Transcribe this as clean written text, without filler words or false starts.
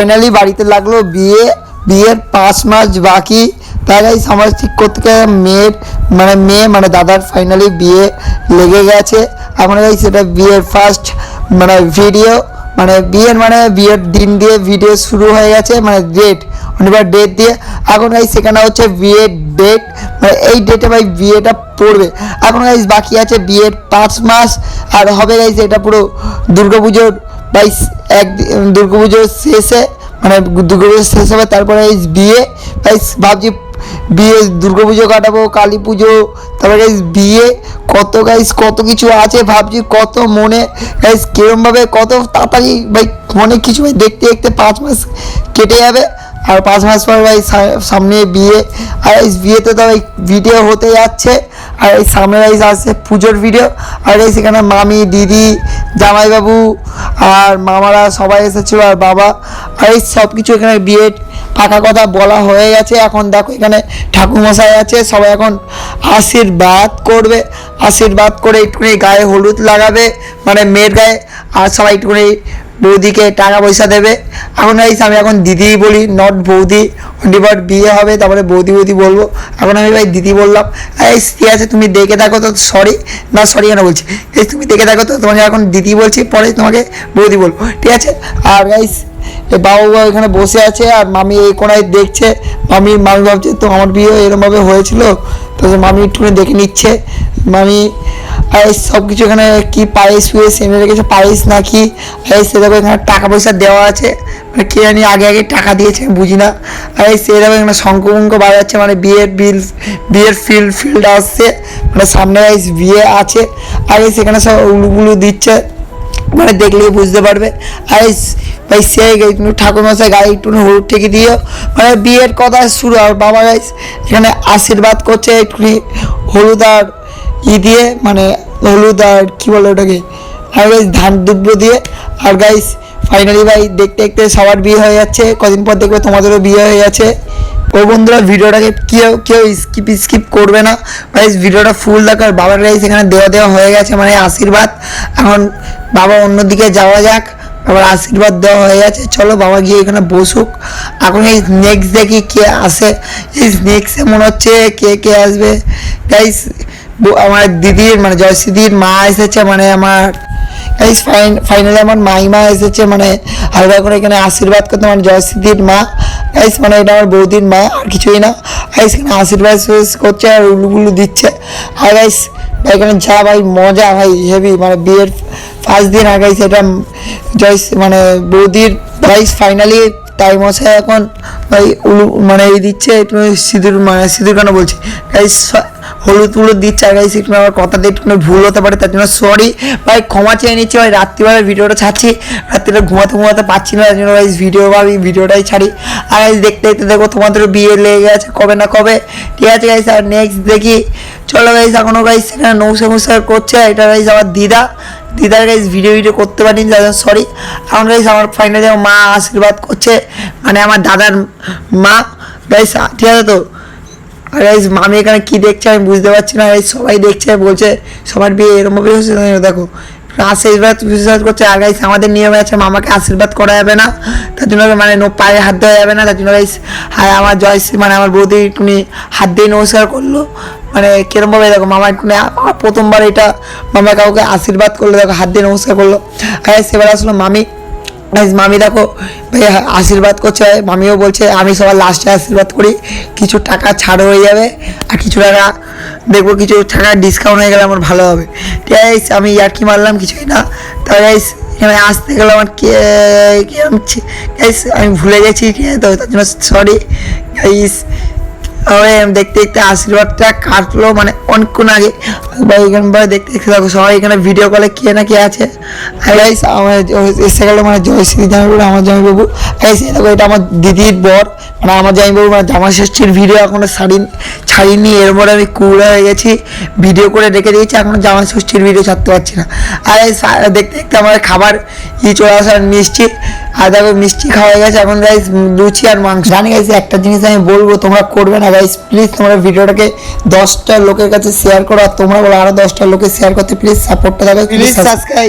Finally বাড়িতে লাগলো বিয়ের 5 মাস বাকি। তাই গাইস আমার ঠিক করতে মেয়ে মানে দাদার ফাইনালি বিয়ে লেগে গেছে। এখন গাইস এটা বিয়ের ফার্স্ট ভিডিও, বিয়ের দিন দিয়ে ভিডিও শুরু হয়ে গেছে, ডেট দিয়ে। এখন গাইস সেখানে হচ্ছে বিয়ের ডেট, এই ডেটে ভাই বিয়েটা পড়বে। এখন গাইস বাকি আছে বিয়ের 5 মাস আর হবে গাইস এটা পুরো দুর্গাপুজোর দুর্গাপুজোর শেষে, দুর্গাপুজোর শেষ হবে। তারপরে বিয়ে গাইস ভাবছি বিয়ে দুর্গাপুজো কাটাবো, কালী পুজো, তারপরে বিয়ে, কত কিছু আছে ভাবছি, কত মনে গাইস কিরমভাবে কত তাড়াতাড়ি ভাই অনেক কিছু ভাই দেখতে দেখতে 5 মাস কেটে যাবে। আর 5 মাস পর ভাই সামনে বিয়ে, আর এই বিয়েতে তো ভাই ভিডিও হতে যাচ্ছে। আর এই সামনে ভাই আসছে পুজোর ভিডিও। আর এই সেখানে মামি, দিদি, জামাইবাবু আর মামারা সবাই এসেছিলো, আর বাবা। আর এই সব কিছু এখানে বিয়ের পাকা কথা বলা হয়ে গেছে। এখন দেখো এখানে ঠাকুরমশাই আছে, সবাই এখন আশীর্বাদ করবে। আশীর্বাদ করে একটুখানি গায়ে হলুদ লাগাবে মেয়ের গায়ে, আর সবাই একটুখানি বৌদিকে টাকা পয়সা দেবে। এখন আমি এখন দিদি বলি, নট বৌদি। এবার বিয়ে হবে তারপরে বৌদি বলবো, এখন আমি ভাই দিদি বললাম। ঠিক আছে তুমি দেখে থাকো তো, সরি কেন বলছি, তুমি দেখে থাকো তো, তোমাকে এখন দিদি বলছি, পরে তোমাকে বৌদি বলবো, ঠিক আছে। আর গাইস বাবু এখানে বসে আছে, আর মামি এই কোনায় দেখছে। মামি ভাবছে তো আমার বিয়ে এরকমভাবে হয়েছিল, তো মামি একটুখানি দেখে নিচ্ছে। মামি আর সব কিছু এখানে কি পায়েস এনে রেখেছে, পায়েস নাকি সেরকম এখানে টাকা পয়সা দেওয়া আছে, কে জানি আগে টাকা দিয়েছে বুঝি না। আর সেরকম এখানে শঙ্খ বাজাচ্ছে, বিয়ের ফিল্ড আসছে, সামনে বিয়ে আছে। আর সেখানে সব উলুগুলো দিচ্ছে, দেখলেই বুঝতে পারবে। আর ভাই ঠাকুরমশাই গায়ে একটু হলুদ ঠেকে দিও, বিয়ের কথা শুরু। আর বাবা গাইস এখানে আশীর্বাদ করছে একটুখানি হলুদ আর দিয়ে, হলুদ আর কি বলে ওটাকে, আর গাইস ধান দুব্বো দিয়ে। আর গাইস ফাইনালি ভাই দেখতে দেখতে সবার বিয়ে হয়ে যাচ্ছে, কদিন পর দেখবে তোমাদেরও বিয়ে হয়ে যাচ্ছে। ওই বন্ধুরা ভিডিওটাকে কেউ স্কিপ করবে না গাইস, ভিডিওটা ফুল দেখার। বাবার গাইস এখানে দেওয়া হয়ে গেছে, আশীর্বাদ। এখন বাবা অন্যদিকে যাওয়া যাক, বাবার আশীর্বাদ দেওয়া হয়ে গেছে, চলো বাবা গিয়ে এখানে বসুক। এখন এই নেক্সট দেখি কে আসে, নেক্সটে মনে হচ্ছে কে আসবে গাইস। আমার দিদির জয়শ্রীদির মা এসেছে, আমার গাইস ফাইনালি আমার মাইমা এসেছে, হালকা করে এখানে আশীর্বাদ করতে, জয়শ্রীদির মা গাইস, এটা আমার বৌদির মা, আর কিছুই না। গাইস এখানে আশীর্বাদ করছে আর উলুগুলো দিচ্ছে। আর গাইস ভাই এখানে যা ভাই মজা ভাই হেভি, বিয়ের ফার্স্ট দিন। আর গাইস এটা বৌদির গাইস ফাইনালি তাই মশাই এখন ভাই এই দিচ্ছে একটু সিঁদুর, সিঁদুর কেন বলছি গাইস, হলুদ দিচ্ছে। আর গাইস একটু আমার কথাতে একটু ভুল হতে পারে, তার জন্য সরি ভাই, ক্ষমা চেয়ে নিচ্ছি ভাই। রাত্রিবেলা ভিডিওটা ছাড়ছি, রাত্রিবেলা ঘুমাতে পারছি না, তার জন্য গাইস ভিডিওটাই ছাড়ি। আর গাইস দেখতে দেখো তোমাদের বিয়ে লেগে গেছে কবে না কবে, ঠিক আছে গাইস। আর নেক্সট দেখি, চলো গাইস। এখনও গাইস এখানে নৌসা করছে, এটা গাইস আমার দিদার গাইস ভিডিও করতে পারিনি, তাদের সরি। এখন গাইস আমার ফাইনালি মা আশীর্বাদ করছে, আমার দাদার মা গাইস, ঠিক আছে তো। আর গাইস মামি এখানে কি দেখছে আমি বুঝতে পারছি না, গাইস সবাই দেখছে, বলছে সবার বিয়ে এরমভাবে হচ্ছে, দেখো আশীর্বাদ করছে। আর গাইস আমাদের নিয়মে আছে মামাকে আশীর্বাদ করা যাবে না, তার জন্য পায়ে হাত দেওয়া যাবে না, তার জন্য গাইস আমার জয়শ্রী আমার বৌদি একটুনি হাত দিয়ে নমস্কার করলো, কিরমভাবে দেখো মামা একটুনি প্রথমবার এটা মামা কাউকে আশীর্বাদ করলো, দেখো হাত দিয়ে নমস্কার করলো। আর সেবার আসলো মামি, মামি দেখো ভাই আশীর্বাদ করছে, মামিও বলছে আমি সবার লাস্টে আশীর্বাদ করি, কিছু টাকা ছাড় হয়ে যাবে, আর কিছু টাকা দেখবো, কিছু টাকা ডিসকাউন্ট হয়ে গেলে আমার ভালো হবে, ঠিক আছে। আমি ইয়ার্কি মারলাম, কিছুই না। তাই গাইস এখানে আসতে গেলে আমার গাইস আমি ভুলে গেছি, ঠিক আছে তো, তার জন্য সরি গাইস। দেখতে আশীর্বাদটা কাটলো অনেকক্ষণ আগে, এখানে দেখতে থাকো সবাই এখানে ভিডিও কলে কে না কে আছে। আর গাইস আমার এসে গেলো জয়শ্রী জামাইবাবু, আমার জামাইবাবু গাইস, দেখো এটা আমার দিদির বর, আমার জামাইবাবু জামা ষষ্ঠীর ভিডিও এখনো ছাড়িনি, এর পরে আমি কুড়া হয়ে গেছি, ভিডিও করে রেখে দিয়েছি, এখনো জামা ষষ্ঠীর ভিডিও ছাড়তে পারছি না। আর দেখতে আমার খাবার চলে আসার মিষ্টি, আর দেখো মিষ্টি খাওয়া গেছে। এখন গাইস লুচি আর মাংস। জানি গাইস একটা জিনিস আমি বলবো, তোমরা করবে না গাইস, প্লিজ তোমরা ভিডিওটাকে 10টা লোকের কাছে শেয়ার করো, আর তোমরা বলো আরো 10টা লোকে শেয়ার করতে, প্লিজ সাপোর্টটা দেখো, প্লিজ সাবস্ক্রাইব।